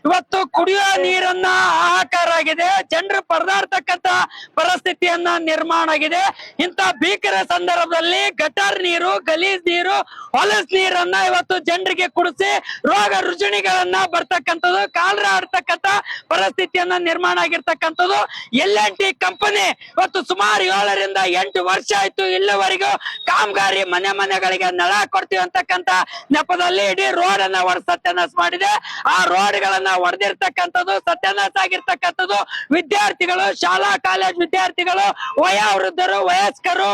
ಇವತ್ತು ಕುಡಿಯುವ ನೀರನ್ನ ಹಾಹಾಕಾರ ಆಗಿದೆ. ಜನರು ಪರದಾಡ್ತಕ್ಕಂತ ಪರಿಸ್ಥಿತಿಯನ್ನ ನಿರ್ಮಾಣ ಆಗಿದೆ. ಇಂತ ಭೀಕರ ಸಂದರ್ಭದಲ್ಲಿ ಗಟಾರ್ ನೀರು, ಗಲೀಜ್ ನೀರು, ಹೊಲಸ್ ನೀರನ್ನ ಇವತ್ತು ಜನರಿಗೆ ಕುಡಿಸಿ ರೋಗ ರುಜಿನಿಗಳನ್ನ ಬರ್ತಕ್ಕಂಥದ್ದು, ಕಾಲರ ಆಡ್ತಕ್ಕಂತ ಪರಿಸ್ಥಿತಿಯನ್ನ ನಿರ್ಮಾಣ ಆಗಿರ್ತಕ್ಕಂಥದ್ದು. L&T ಕಂಪನಿ ಇವತ್ತು ಸುಮಾರು 7ರಿಂದ 8 ವರ್ಷ ಆಯ್ತು ಇಲ್ಲಿವರೆಗೂ ಕಾಮಗಾರಿ ಮನೆಗಳಿಗೆ ನಳ ಕೊಡ್ತೀವಿ ಅಂತಕ್ಕಂತ ನೆಪದಲ್ಲಿ ಇಡೀ ರೋಡ್ ಅನ್ನ ಸತ್ಯಾನಾಶ ಮಾಡಿದೆ. ಆ ರೋಡ್ ಗಳನ್ನ ಹೊಡೆದಿರ್ತಕ್ಕಂಥದ್ದು, ಸತ್ಯಾನಾಶ ಆಗಿರ್ತಕ್ಕಂಥದ್ದು. ವಿದ್ಯಾರ್ಥಿಗಳು, ಶಾಲಾ ಕಾಲೇಜ್ ವಿದ್ಯಾರ್ಥಿಗಳು, ವಯೋವೃದ್ಧರು, ವಯಸ್ಕರು,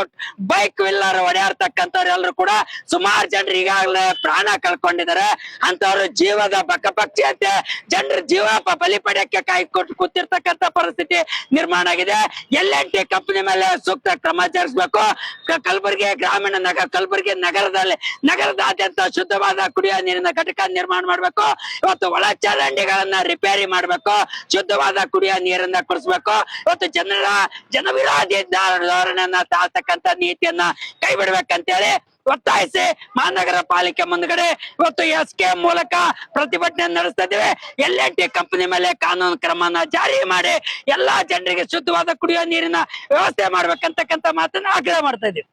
ಬೈಕ್ ವಿಲ್ಲರ್ ಹೊಡೆಯರ್ತಕ್ಕಂಥವ್ರು ಎಲ್ಲರೂ ಕೂಡ ಸುಮಾರು ಜನರು ಈಗಾಗಲೇ ಪ್ರಾಣ ಕಳ್ಕೊಂಡಿದ್ದಾರೆ. ಅಂತವ್ರು ಜೀವದ ಬಕಪಕ್ಷಿಯಂತೆ ಜನರ ಜೀವ ಬಲಿ ಪಡೆಯಕ್ಕೆ ಕಾಯ್ಕೊಟ್ಟು ಕೂತಿರ್ತಕ್ಕಂಥ ಪರಿಸ್ಥಿತಿ ನಿರ್ಮಾಣ ಆಗಿದೆ. L&T ಕಂಪನಿ ಮೇಲೆ ಸೂಕ್ತ ಕ್ರಮ ಜರುಗಿಸಬೇಕು. ಕಲಬುರಗಿ ಗ್ರಾಮೀಣ ಕಲಬುರಗಿ ನಗರದಾದ್ಯಂತ ಶುದ್ಧವಾದ ಕುಡಿಯುವ ನೀರಿನ ಘಟಕ ನಿರ್ಮಾಣ ಮಾಡಬೇಕು. ಇವತ್ತು ಒಳ ಚರಂಡಿಗಳನ್ನ ರಿಪೇರಿ ಮಾಡಬೇಕು. ಶುದ್ಧವಾದ ಕುಡಿಯುವ ನೀರನ್ನ ಕುಡಿಸ್ಬೇಕು. ಇವತ್ತು ಜನವಿರೋಧಿ ಧೋರಣೆಯನ್ನ ತಾಳ್ತಕ್ಕಂತ ನೀತಿಯನ್ನ ಕೈ ಬಿಡ್ಬೇಕಂತೇಳಿ ಒತ್ತಾಯಿಸಿ ಮಹಾನಗರ ಪಾಲಿಕೆ ಮುಂದ್ಗಡೆ ಇವತ್ತು SK ಮೂಲಕ ಪ್ರತಿಭಟನೆ ನಡೆಸ್ತಾ ಇದ್ದೇವೆ. L&T ಕಂಪನಿ ಮೇಲೆ ಕಾನೂನು ಕ್ರಮನ ಜಾರಿ ಮಾಡಿ ಎಲ್ಲಾ ಜನರಿಗೆ ಶುದ್ಧವಾದ ಕುಡಿಯುವ ನೀರಿನ ವ್ಯವಸ್ಥೆ ಮಾಡ್ಬೇಕಂತಕ್ಕಂತ ಮಾತನ್ನ ಆಗ್ರಹ ಮಾಡ್ತಾ ಇದ್ದೀವಿ.